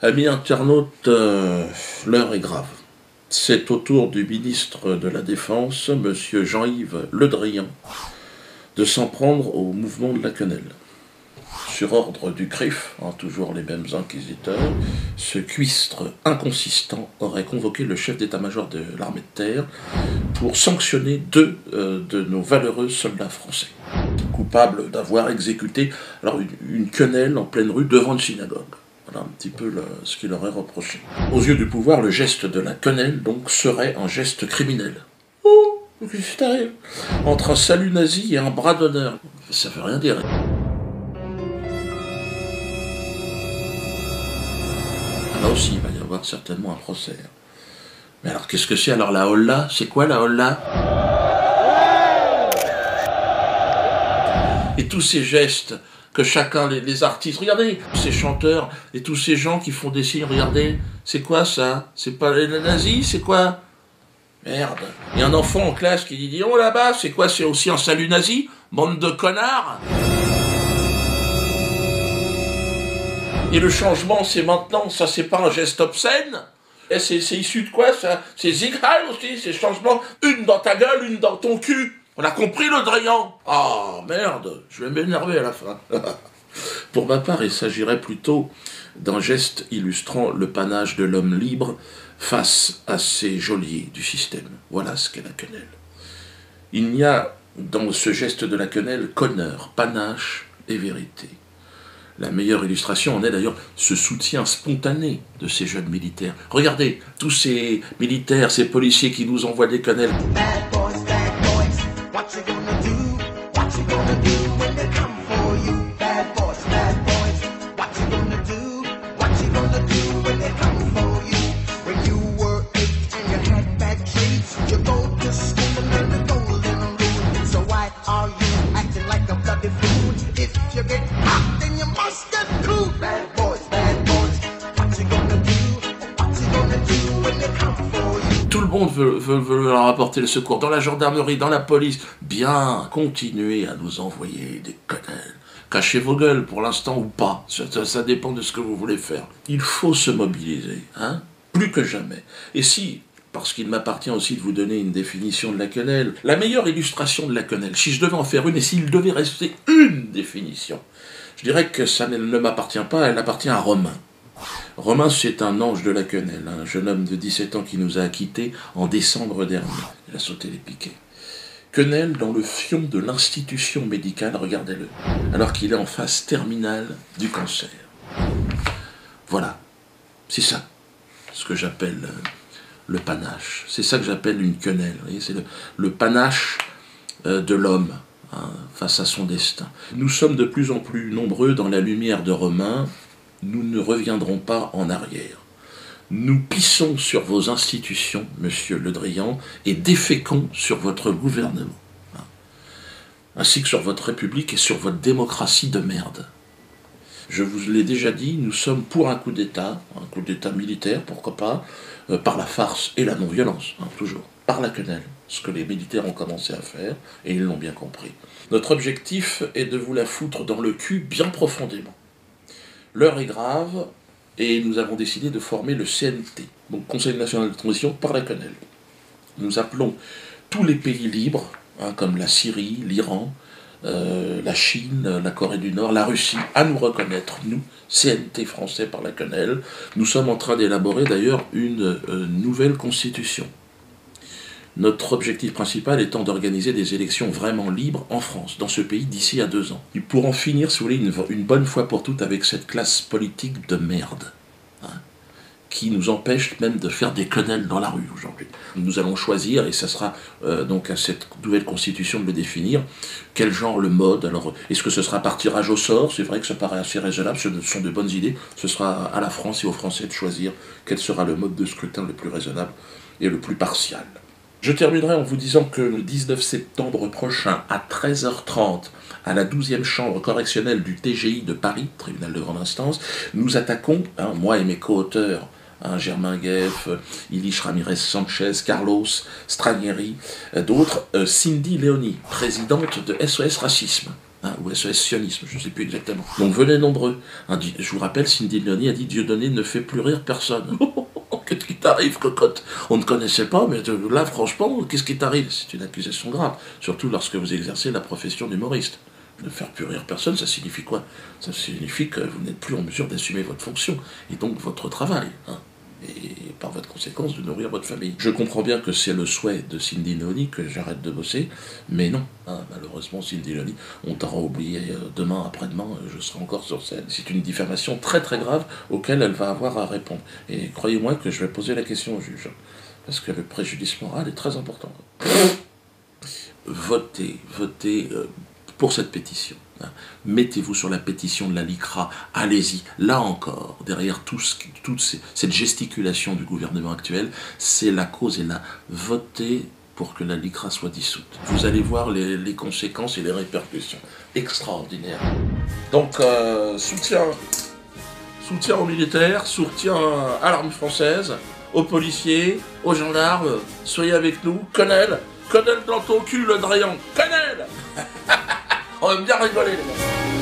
Amis internautes, l'heure est grave. C'est au tour du ministre de la Défense, M. Jean-Yves Le Drian, de s'en prendre au mouvement de la quenelle. Sur ordre du CRIF, toujours les mêmes inquisiteurs, ce cuistre inconsistant aurait convoqué le chef d'état-major de l'armée de terre pour sanctionner deux de nos valeureux soldats français, coupables d'avoir exécuté une quenelle en pleine rue devant une synagogue. Voilà un petit peu ce qu'il aurait reproché. Aux yeux du pouvoir, le geste de la quenelle, donc, serait un geste criminel. Oh, qu'est-ce qui arrive ? Entre un salut nazi et un bras d'honneur. Ça veut rien dire. Là aussi, il va y avoir certainement un procès. Mais alors, qu'est-ce que c'est alors la holla ? C'est quoi la holla ? Et tous ces gestes que chacun, les artistes, regardez, ces chanteurs et tous ces gens qui font des signes, regardez, c'est quoi ça ? C'est pas les nazis, c'est quoi ? Merde. Il y a un enfant en classe qui dit « Oh là-bas, c'est quoi ? C'est aussi un salut nazi ? Bande de connards !» Et le changement, c'est maintenant, ça c'est pas un geste obscène ? Et c'est issu de quoi ça ? C'est Zighal aussi, ces changements, une dans ta gueule, une dans ton cul. On a compris le Drian. Ah, merde, je vais m'énerver à la fin. Pour ma part, il s'agirait plutôt d'un geste illustrant le panache de l'homme libre face à ces geôliers du système. Voilà ce qu'est la quenelle. Il n'y a dans ce geste de la quenelle qu'honneur, panache et vérité. La meilleure illustration en est d'ailleurs ce soutien spontané de ces jeunes militaires. Regardez, tous ces militaires, ces policiers qui nous envoient des quenelles. What you gonna do? What you gonna do when they come for you? Bad boys, what you gonna do? What you gonna do when they come for you? When you were 8 and you had bad traits, you go to school and learn the golden rule. So why are you acting like a bloody fool? If you get hot, then you must get cool. Bad boys, what you gonna do? What you gonna do when they come for you? Tout le monde veut leur apporter le secours, dans la gendarmerie, dans la police. Bien, continuez à nous envoyer des quenelles. Cachez vos gueules pour l'instant ou pas, ça dépend de ce que vous voulez faire. Il faut se mobiliser, hein, plus que jamais. Et si, parce qu'il m'appartient aussi de vous donner une définition de la quenelle, la meilleure illustration de la quenelle, si je devais en faire une et s'il devait rester une définition, je dirais que ça ne m'appartient pas, elle appartient à Romain. Romain, c'est un ange de la quenelle, un jeune homme de 17 ans qui nous a quittés en décembre dernier. Il a sauté les piquets. Quenelle dans le fion de l'institution médicale, regardez-le, alors qu'il est en phase terminale du cancer. Voilà, c'est ça, ce que j'appelle le panache. C'est ça que j'appelle une quenelle. Vous voyez, c'est le panache de l'homme face à son destin. Nous sommes de plus en plus nombreux dans la lumière de Romain. Nous ne reviendrons pas en arrière. Nous pissons sur vos institutions, monsieur Le Drian, et déféquons sur votre gouvernement, ainsi que sur votre République et sur votre démocratie de merde. Je vous l'ai déjà dit, nous sommes pour un coup d'État militaire, pourquoi pas, par la farce et la non-violence, toujours, par la quenelle, ce que les militaires ont commencé à faire, et ils l'ont bien compris. Notre objectif est de vous la foutre dans le cul bien profondément. L'heure est grave, et nous avons décidé de former le CNT, donc Conseil national de transition par la quenelle. Nous appelons tous les pays libres, comme la Syrie, l'Iran, la Chine, la Corée du Nord, la Russie, à nous reconnaître, nous, CNT français par la quenelle. Nous sommes en train d'élaborer d'ailleurs une nouvelle constitution. Notre objectif principal étant d'organiser des élections vraiment libres en France, dans ce pays, d'ici à 2 ans. Et pour en finir, si vous voulez, une bonne fois pour toutes avec cette classe politique de merde, qui nous empêche même de faire des quenelles dans la rue aujourd'hui. Nous allons choisir, et ça sera donc à cette nouvelle constitution de le définir, quel genre, le mode. Alors, est-ce que ce sera par tirage au sort ? C'est vrai que ça paraît assez raisonnable, ce sont de bonnes idées. Ce sera à la France et aux Français de choisir quel sera le mode de scrutin le plus raisonnable et le plus partial. Je terminerai en vous disant que le 19 septembre prochain, à 13h30, à la 12e chambre correctionnelle du TGI de Paris, tribunal de grande instance, nous attaquons, moi et mes co-auteurs, Germain Gueff, Ilish Ramirez Sanchez, Carlos Stranieri, d'autres, Cindy Leoni, présidente de SOS Racisme. hein, ou SOS sionisme, je ne sais plus exactement. Donc venez nombreux. Hein, je vous rappelle, Cindy Leoni a dit « Dieudonné ne fait plus rire personne ». Qu'est-ce qui t'arrive, cocotte? On ne connaissait pas, mais là, franchement, qu'est-ce qui t'arrive? C'est une accusation grave, surtout lorsque vous exercez la profession d'humoriste. Ne faire plus rire personne, ça signifie quoi? Ça signifie que vous n'êtes plus en mesure d'assumer votre fonction, et donc votre travail, hein, et par votre conséquence de nourrir votre famille. Je comprends bien que c'est le souhait de Cindy Leoni que j'arrête de bosser, mais non, hein, malheureusement Cindy Leoni, on t'aura oublié demain, après-demain, je serai encore sur scène. C'est une diffamation très très grave auquel elle va avoir à répondre. Et croyez-moi que je vais poser la question au juge, parce que le préjudice moral est très important. Votez pour cette pétition. Mettez-vous sur la pétition de la LICRA, allez-y. Là encore, derrière toute cette gesticulation du gouvernement actuel, c'est la cause est là. Votez pour que la LICRA soit dissoute. Vous allez voir les conséquences et les répercussions extraordinaires. Donc, soutien aux militaires, soutien à l'armée française, aux policiers, aux gendarmes, soyez avec nous. Colonel dans ton cul, le Drian, Colonel. On va bien rigoler, les gars.